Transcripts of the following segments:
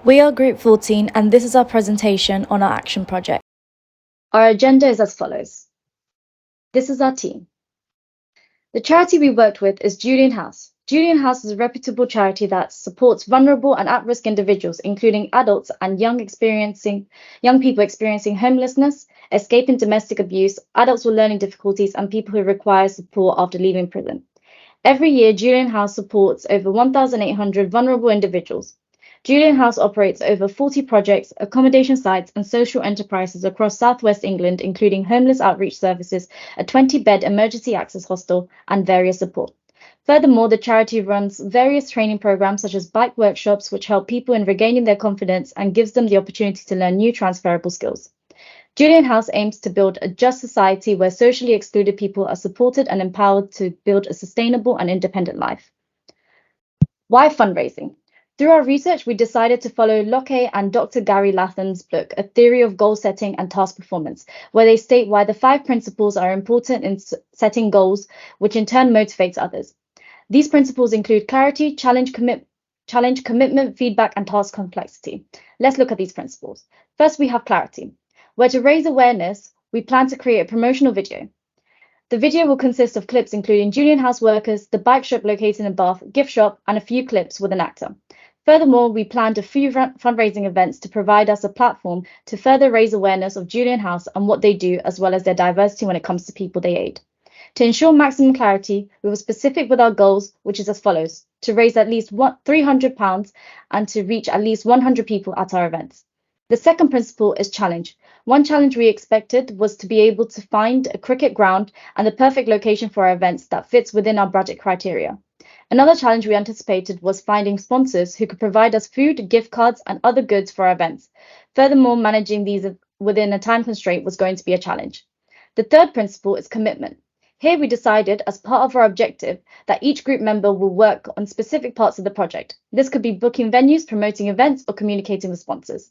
We are Group 14 and this is our presentation on our action project. Our agenda is as follows. This is our team. The charity we worked with is Julian House. Julian House is a reputable charity that supports vulnerable and at-risk individuals, including adults and young people experiencing homelessness, escaping domestic abuse, adults with learning difficulties, and people who require support after leaving prison. Every year, Julian House supports over 1,800 vulnerable individuals. Julian House operates over 40 projects, accommodation sites, and social enterprises across southwest England, including homeless outreach services, a 20-bed emergency access hostel, and various support. Furthermore, the charity runs various training programs such as bike workshops, which help people in regaining their confidence and gives them the opportunity to learn new transferable skills. Julian House aims to build a just society where socially excluded people are supported and empowered to build a sustainable and independent life. Why fundraising? Through our research, we decided to follow Locke and Dr. Gary Latham's book, A Theory of Goal Setting and Task Performance, where they state why the 5 principles are important in setting goals, which in turn motivates others. These principles include clarity, challenge, commitment, feedback, and task complexity. Let's look at these principles. First, we have clarity, where to raise awareness, we plan to create a promotional video. The video will consist of clips including Julian House workers, the bike shop located in Bath, gift shop, and a few clips with an actor. Furthermore, we planned a few fundraising events to provide us a platform to further raise awareness of Julian House and what they do, as well as their diversity when it comes to people they aid. To ensure maximum clarity, we were specific with our goals, which is as follows: to raise at least £300 and to reach at least 100 people at our events. The second principle is challenge. One challenge we expected was to be able to find a cricket ground and the perfect location for our events that fits within our budget criteria. Another challenge we anticipated was finding sponsors who could provide us food, gift cards, and other goods for our events. Furthermore, managing these within a time constraint was going to be a challenge. The third principle is commitment. Here we decided, as part of our objective, that each group member will work on specific parts of the project. This could be booking venues, promoting events, or communicating with sponsors.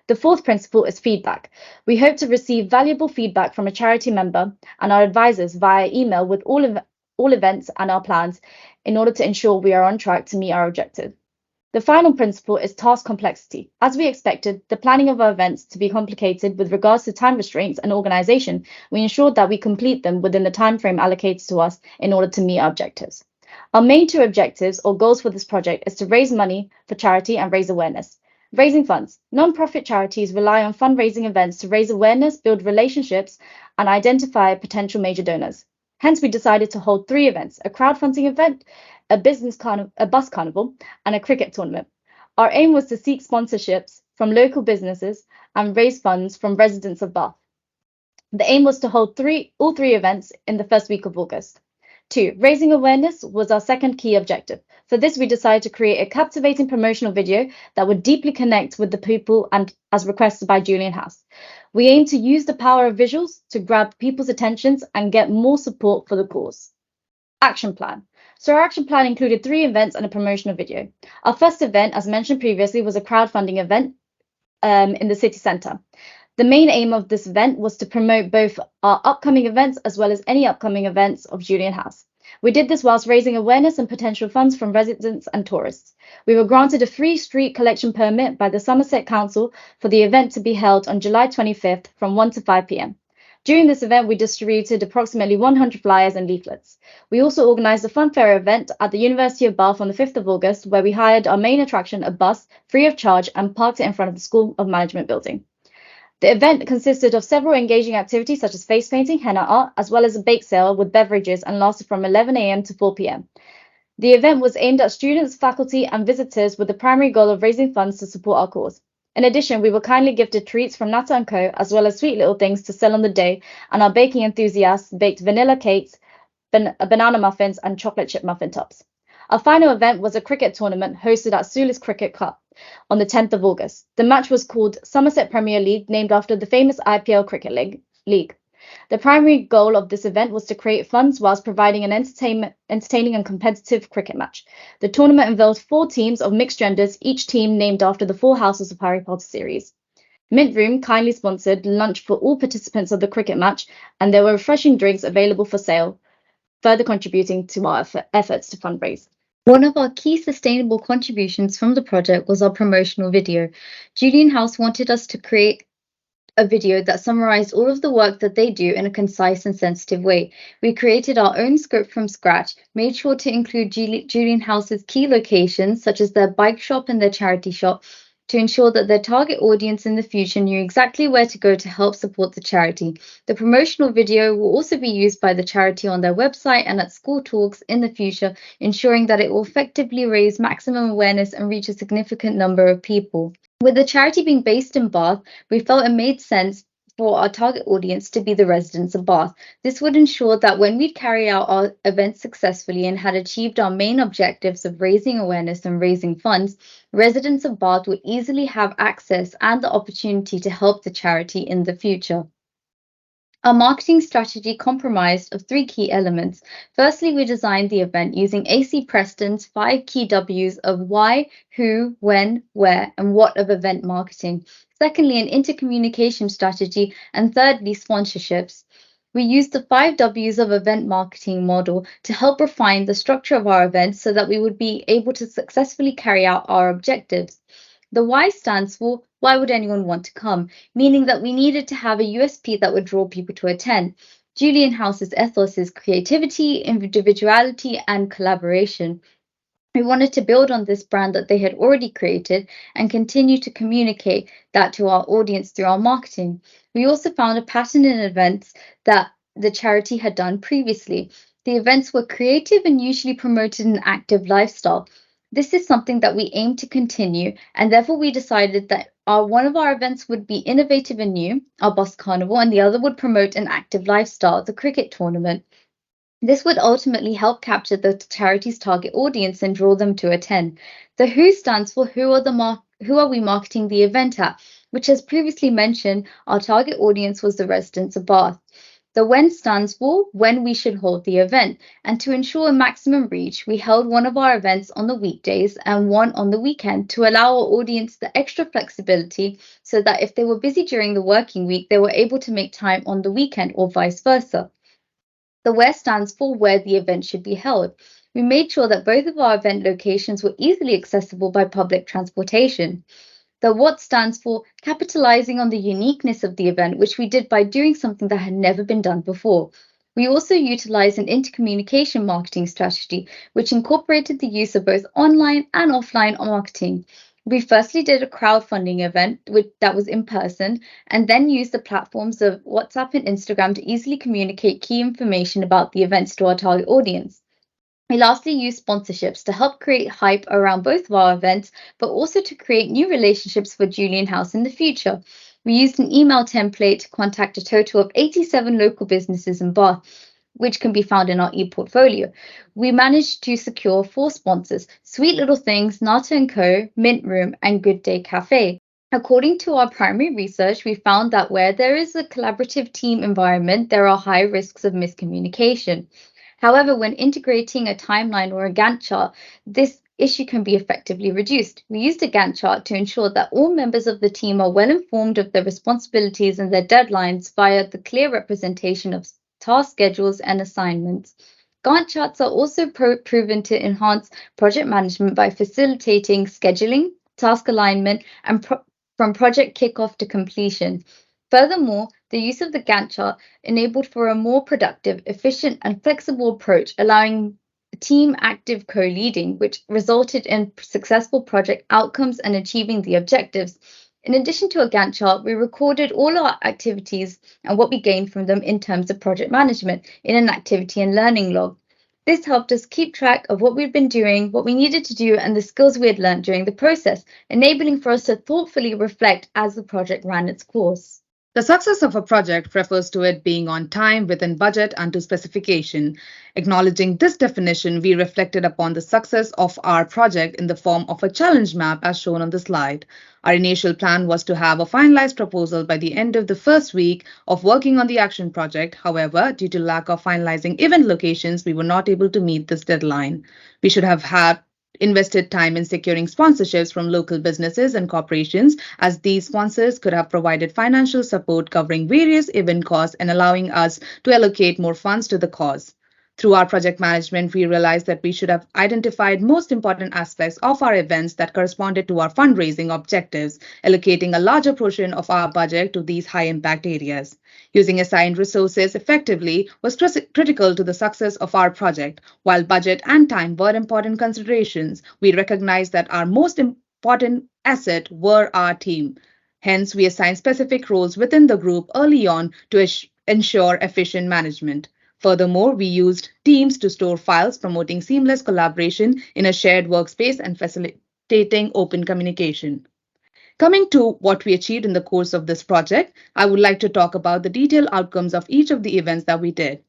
The fourth principle is feedback. We hope to receive valuable feedback from a charity member and our advisors via email with all events and our plans in order to ensure we are on track to meet our objective. The final principle is task complexity. As we expected, the planning of our events to be complicated with regards to time restraints and organisation, we ensured that we complete them within the time frame allocated to us in order to meet our objectives. Our main 2 objectives or goals for this project is to raise money for charity and raise awareness. Raising funds. Non-profit charities rely on fundraising events to raise awareness, build relationships, and identify potential major donors. Hence, we decided to hold 3 events: a crowdfunding event, a bus carnival, and a cricket tournament. Our aim was to seek sponsorships from local businesses and raise funds from residents of Bath. The aim was to hold all three events in the first week of August. 2. Raising awareness was our second key objective. For this, we decided to create a captivating promotional video that would deeply connect with the people and as requested by Julian House. We aim to use the power of visuals to grab people's attentions and get more support for the cause. Action plan. So our action plan included 3 events and a promotional video. Our first event, as mentioned previously, was a crowdfunding event in the city centre. The main aim of this event was to promote both our upcoming events as well as any upcoming events of Julian House. We did this whilst raising awareness and potential funds from residents and tourists. We were granted a free street collection permit by the Somerset Council for the event to be held on July 25th from 1 to 5 p.m. During this event, we distributed approximately 100 flyers and leaflets. We also organised a fun fair event at the University of Bath on the 5th of August, where we hired our main attraction, a bus, free of charge, and parked it in front of the School of Management building. The event consisted of several engaging activities such as face painting, henna art, as well as a bake sale with beverages, and lasted from 11 a.m. to 4 p.m. The event was aimed at students, faculty, and visitors with the primary goal of raising funds to support our cause. In addition, we were kindly gifted treats from Nata & Co, as well as sweet little things to sell on the day, and our baking enthusiasts baked vanilla cakes, banana muffins, and chocolate chip muffin tops. Our final event was a cricket tournament hosted at Sulis Cricket Cup on the 10th of August. The match was called Somerset Premier League, named after the famous IPL Cricket League. The primary goal of this event was to create funds whilst providing an entertaining and competitive cricket match. The tournament involved 4 teams of mixed genders, each team named after the 4 houses of Harry Potter series. Mint Room kindly sponsored lunch for all participants of the cricket match, and there were refreshing drinks available for sale, further contributing to our efforts to fundraise. One of our key sustainable contributions from the project was our promotional video. Julian House wanted us to create a video that summarized all of the work that they do in a concise and sensitive way. We created our own script from scratch, made sure to include Julian House's key locations, such as their bike shop and their charity shop, to ensure that their target audience in the future knew exactly where to go to help support the charity. The promotional video will also be used by the charity on their website and at school talks in the future, ensuring that it will effectively raise maximum awareness and reach a significant number of people. With the charity being based in Bath, we felt it made sense for our target audience to be the residents of Bath. This would ensure that when we carry out our events successfully and had achieved our main objectives of raising awareness and raising funds, residents of Bath would easily have access and the opportunity to help the charity in the future. Our marketing strategy comprised of three key elements. Firstly, we designed the event using AC Preston's 5 key W's of why, who, when, where, and what of event marketing. Secondly, an intercommunication strategy. And thirdly, sponsorships. We used the 5 W's of event marketing model to help refine the structure of our events so that we would be able to successfully carry out our objectives. The why stands for why would anyone want to come, meaning that we needed to have a USP that would draw people to attend. Julian House's ethos is creativity, individuality, and collaboration. We wanted to build on this brand that they had already created and continue to communicate that to our audience through our marketing. We also found a pattern in events that the charity had done previously. The events were creative and usually promoted an active lifestyle. This is something that we aim to continue, and therefore we decided that one of our events would be innovative and new, our Bus Carnival, and the other would promote an active lifestyle, the cricket tournament. This would ultimately help capture the charity's target audience and draw them to attend. The who stands for who are we marketing the event at, which as previously mentioned, our target audience was the residents of Bath. The when stands for when we should hold the event, and to ensure maximum reach, we held one of our events on the weekdays and one on the weekend to allow our audience the extra flexibility so that if they were busy during the working week, they were able to make time on the weekend or vice versa. The where stands for where the event should be held. We made sure that both of our event locations were easily accessible by public transportation. The what stands for capitalizing on the uniqueness of the event, which we did by doing something that had never been done before. We also utilized an intercommunication marketing strategy, which incorporated the use of both online and offline marketing. We firstly did a crowdfunding event that was in person, and then used the platforms of WhatsApp and Instagram to easily communicate key information about the events to our target audience. We lastly used sponsorships to help create hype around both of our events, but also to create new relationships for Julian House in the future. We used an email template to contact a total of 87 local businesses in Bath, which can be found in our e-portfolio. We managed to secure 4 sponsors: Sweet Little Things, Nata & Co, Mint Room, and Good Day Cafe. According to our primary research, we found that where there is a collaborative team environment, there are high risks of miscommunication. However, when integrating a timeline or a Gantt chart, this issue can be effectively reduced. We used a Gantt chart to ensure that all members of the team are well informed of their responsibilities and their deadlines via the clear representation of task schedules and assignments. Gantt charts are also proven to enhance project management by facilitating scheduling, task alignment, and from project kickoff to completion. Furthermore, the use of the Gantt chart enabled for a more productive, efficient, and flexible approach, allowing team active co-leading, which resulted in successful project outcomes and achieving the objectives. In addition to a Gantt chart, we recorded all our activities and what we gained from them in terms of project management in an activity and learning log. This helped us keep track of what we'd been doing, what we needed to do, and the skills we had learned during the process, enabling for us to thoughtfully reflect as the project ran its course. The success of a project refers to it being on time, within budget, and to specification. Acknowledging this definition, we reflected upon the success of our project in the form of a challenge map as shown on the slide. Our initial plan was to have a finalized proposal by the end of the first week of working on the action project. However, due to lack of finalizing event locations, we were not able to meet this deadline. We should have had invested time in securing sponsorships from local businesses and corporations, as these sponsors could have provided financial support covering various event costs and allowing us to allocate more funds to the cause. Through our project management, we realized that we should have identified most important aspects of our events that corresponded to our fundraising objectives, allocating a larger portion of our budget to these high impact areas. Using assigned resources effectively was critical to the success of our project. While budget and time were important considerations, we recognized that our most important asset were our team. Hence, we assigned specific roles within the group early on to ensure efficient management. Furthermore, we used Teams to store files, promoting seamless collaboration in a shared workspace and facilitating open communication. Coming to what we achieved in the course of this project, I would like to talk about the detailed outcomes of each of the events that we did.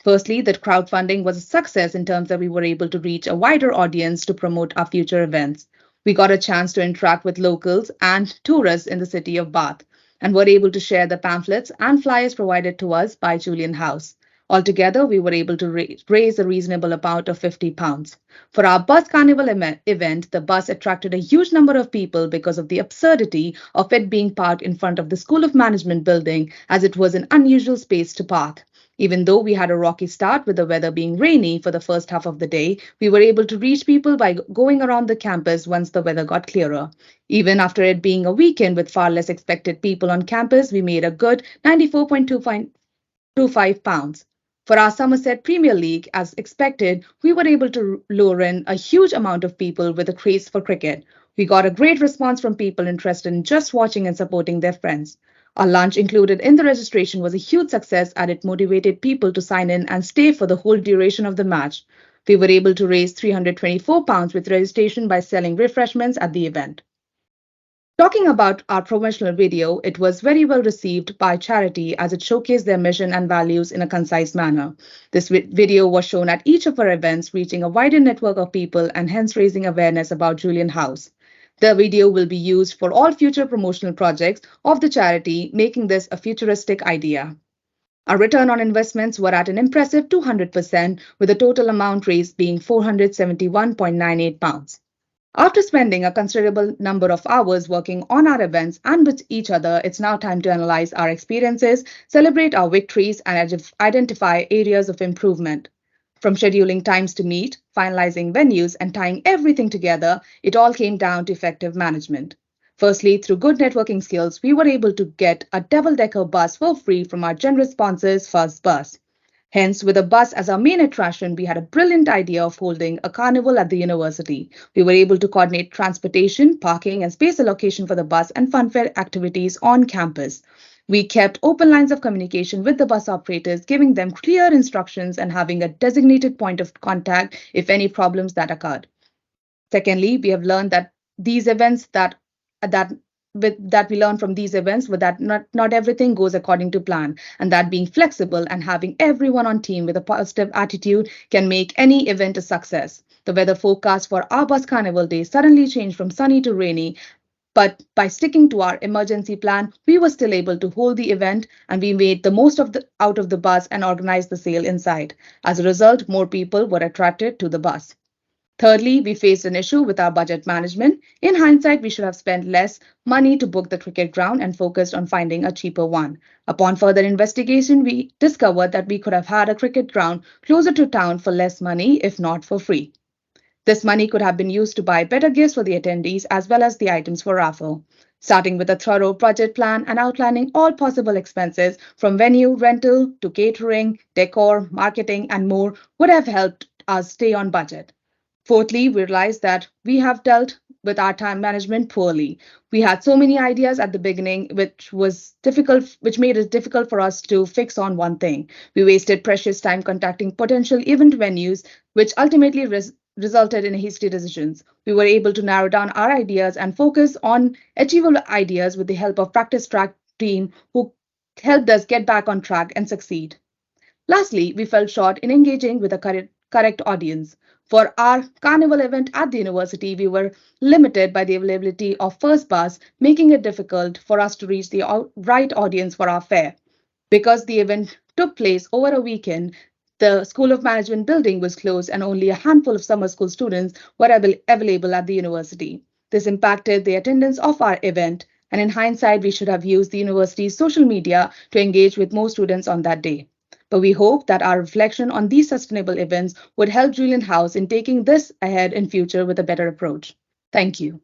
Firstly, that crowdfunding was a success in terms that we were able to reach a wider audience to promote our future events. We got a chance to interact with locals and tourists in the city of Bath and were able to share the pamphlets and flyers provided to us by Julian House. Altogether, we were able to raise a reasonable amount of £50. For our Bus Carnival event, the bus attracted a huge number of people because of the absurdity of it being parked in front of the School of Management building, as it was an unusual space to park. Even though we had a rocky start with the weather being rainy for the first half of the day, we were able to reach people by going around the campus once the weather got clearer. Even after it being a weekend with far less expected people on campus, we made a good £94.25. For our Somerset Premier League, as expected, we were able to lure in a huge amount of people with a craze for cricket. We got a great response from people interested in just watching and supporting their friends. Our lunch included in the registration was a huge success, and it motivated people to sign in and stay for the whole duration of the match. We were able to raise £324 with registration by selling refreshments at the event. Talking about our promotional video, it was very well received by charity as it showcased their mission and values in a concise manner. This video was shown at each of our events, reaching a wider network of people and hence raising awareness about Julian House. The video will be used for all future promotional projects of the charity, making this a futuristic idea. Our return on investments were at an impressive 200%, with the total amount raised being £471.98. After spending a considerable number of hours working on our events and with each other, it's now time to analyze our experiences, celebrate our victories, and identify areas of improvement. From scheduling times to meet, finalizing venues, and tying everything together, it all came down to effective management. Firstly, through good networking skills, we were able to get a double-decker bus for free from our generous sponsors, First Bus. Hence, with a bus as our main attraction, we had a brilliant idea of holding a carnival at the university. We were able to coordinate transportation, parking, and space allocation for the bus and funfair activities on campus. We kept open lines of communication with the bus operators, giving them clear instructions and having a designated point of contact if any problems that occurred. Secondly, we have learned that these events that we learn from these events were that not everything goes according to plan, and that being flexible and having everyone on team with a positive attitude can make any event a success. The weather forecast for our Bus Carnival day suddenly changed from sunny to rainy, but by sticking to our emergency plan, we were still able to hold the event, and we made the most out of the bus and organized the sale inside. As a result, more people were attracted to the bus. Thirdly, we faced an issue with our budget management. In hindsight, we should have spent less money to book the cricket ground and focused on finding a cheaper one. Upon further investigation, we discovered that we could have had a cricket ground closer to town for less money, if not for free. This money could have been used to buy better gifts for the attendees as well as the items for raffle. Starting with a thorough budget plan and outlining all possible expenses from venue rental to catering, decor, marketing, and more would have helped us stay on budget. Fourthly, we realized that we have dealt with our time management poorly. We had so many ideas at the beginning, which made it difficult for us to fix on one thing. We wasted precious time contacting potential event venues, which ultimately resulted in hasty decisions. We were able to narrow down our ideas and focus on achievable ideas with the help of practice track team who helped us get back on track and succeed. Lastly, we fell short in engaging with a correct audience. For our carnival event at the university, we were limited by the availability of First Bus, making it difficult for us to reach the right audience for our fair. Because the event took place over a weekend, the School of Management building was closed and only a handful of summer school students were available at the university. This impacted the attendance of our event, and in hindsight, we should have used the university's social media to engage with more students on that day. But we hope that our reflection on these sustainable events would help Julian House in taking this ahead in future with a better approach. Thank you.